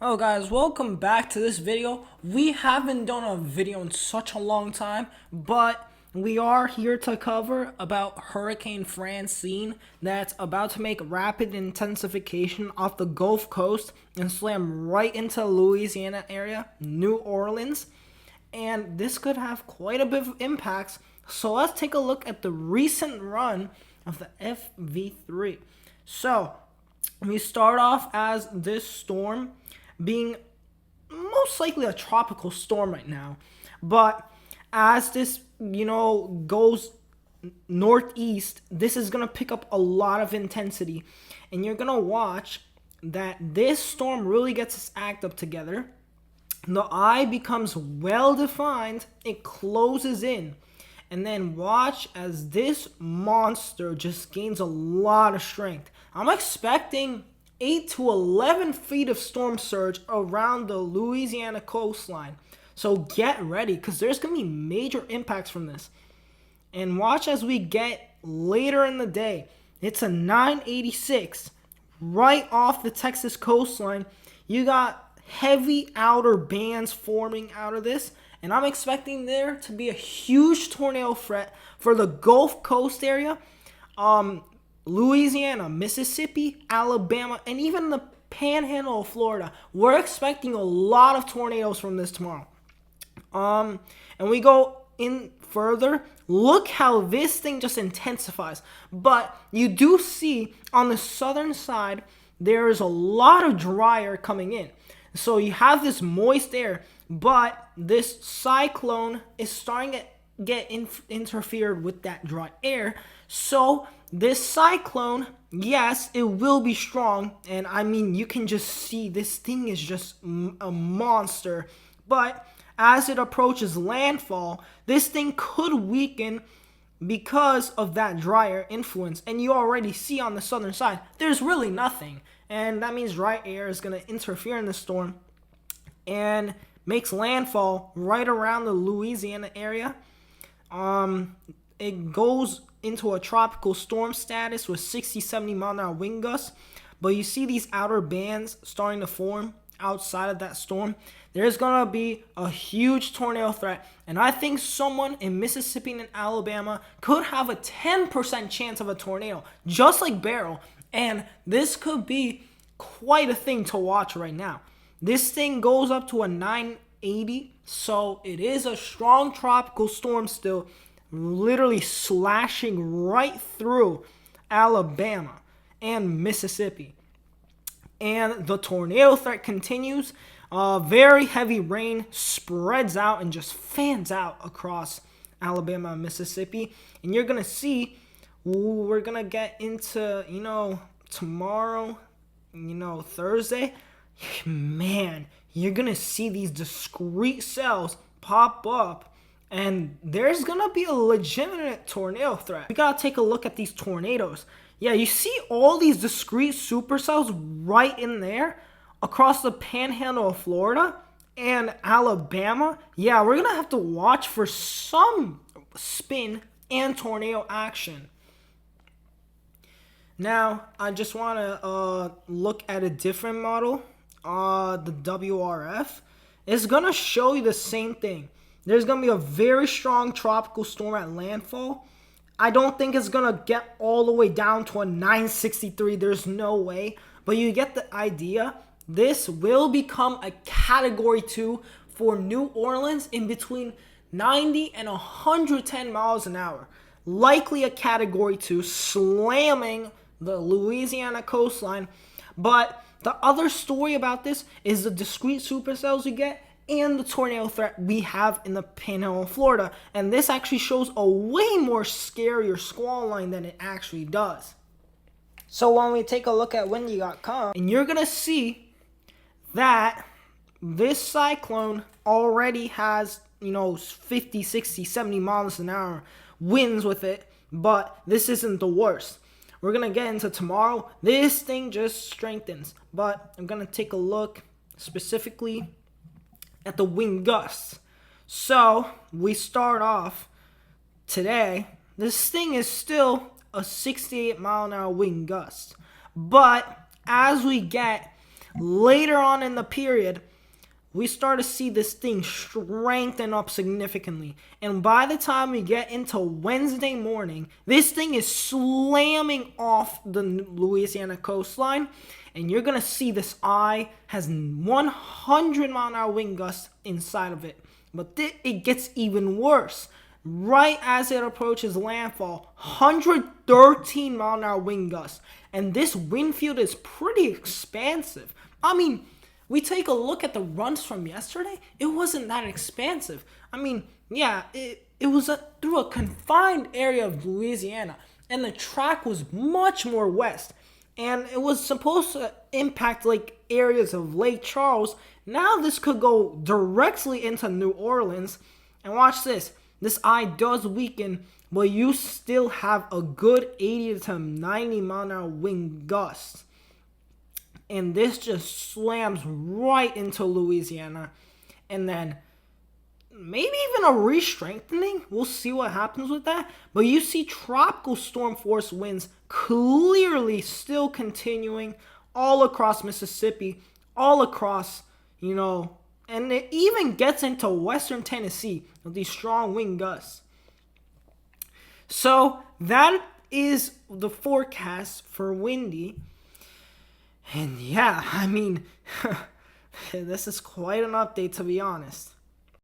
Hello guys, welcome back to this video. We haven't done a video in such a long time, but we are here to cover about Hurricane Francine that's about to make rapid intensification off the Gulf Coast and slam right into Louisiana area, New Orleans. And this could have quite a bit of impacts. So let's take a look at the recent run of the FV3. So we start off as this storm being most likely a tropical storm right now. But as this, goes northeast, this is going to pick up a lot of intensity. And you're going to watch that this storm really gets its act up together. The eye becomes well defined, it closes in. And then watch as this monster just gains a lot of strength. I'm expecting 8 to 11 feet of storm surge around the Louisiana coastline. So get ready because there's going to be major impacts from this. And watch as we get later in the day. It's a 986 right off the Texas coastline. You got heavy outer bands forming out of this. And I'm expecting there to be a huge tornado threat for the Gulf Coast area. Louisiana, Mississippi, Alabama, and even the panhandle of Florida. We're expecting a lot of tornadoes from this tomorrow. And we go in further. Look how this thing just intensifies. But you do see on the southern side, there is a lot of dry air coming in. So you have this moist air, but this cyclone is starting to get interfered with that dry air. So this cyclone, yes, it will be strong. And I mean, you can just see this thing is just a monster. But as it approaches landfall, this thing could weaken because of that dry air influence. And you already see on the southern side, there's really nothing. And that means dry air is going to interfere in the storm and makes landfall right around the Louisiana area. It goes into a tropical storm status with 60-70 mile an hour wind gusts. But you see these outer bands starting to form outside of that storm. There's going to be a huge tornado threat. And I think someone in Mississippi and Alabama could have a 10% chance of a tornado, just like Beryl. And this could be quite a thing to watch right now. This thing goes up to a 980. So it is a strong tropical storm still, literally slashing right through Alabama and Mississippi. And the tornado threat continues. Very heavy rain spreads out and just fans out across Alabama and Mississippi. And you're going to see, we're going to get into, tomorrow, Thursday. Man, you're going to see these discrete cells pop up. And there's going to be a legitimate tornado threat. We got to take a look at these tornadoes. Yeah, you see all these discrete supercells right in there across the panhandle of Florida and Alabama. Yeah, we're going to have to watch for some spin and tornado action. Now, I just want to look at a different model. The WRF is going to show you the same thing. There's going to be a very strong tropical storm at landfall. I don't think it's going to get all the way down to a 963. There's no way. But you get the idea. This will become a Category 2 for New Orleans in between 90 and 110 miles an hour. Likely a Category 2, slamming the Louisiana coastline. But the other story about this is the discrete supercells you get and the tornado threat we have in the panhandle of Florida. And this actually shows a way more scarier squall line than it actually does. So when we take a look at windy.com, and you're going to see that this cyclone already has, 50, 60, 70 miles an hour winds with it. But this isn't the worst. We're going to get into tomorrow. This thing just strengthens. But I'm going to take a look specifically at the wind gusts. So we start off today. This thing is still a 68 mile an hour wind gust. But as we get later on in the period, we start to see this thing strengthen up significantly. And by the time we get into Wednesday morning, this thing is slamming off the Louisiana coastline. And you're going to see this eye has 100-mile-an-hour wind gusts inside of it. But it gets even worse. Right as it approaches landfall, 113-mile-an-hour wind gusts. And this wind field is pretty expansive. I mean, we take a look at the runs from yesterday, it wasn't that expansive. I mean, yeah, it was through a confined area of Louisiana, and the track was much more west. And it was supposed to impact like areas of Lake Charles. Now this could go directly into New Orleans. And watch this. This eye does weaken, but you still have a good 80 to 90-mile-an-hour wind gusts. And this just slams right into Louisiana. And then maybe even a re-strengthening. We'll see what happens with that. But you see tropical storm force winds clearly still continuing all across Mississippi, all across, and it even gets into western Tennessee with these strong wind gusts. So that is the forecast for windy. And yeah, I mean, this is quite an update, to be honest.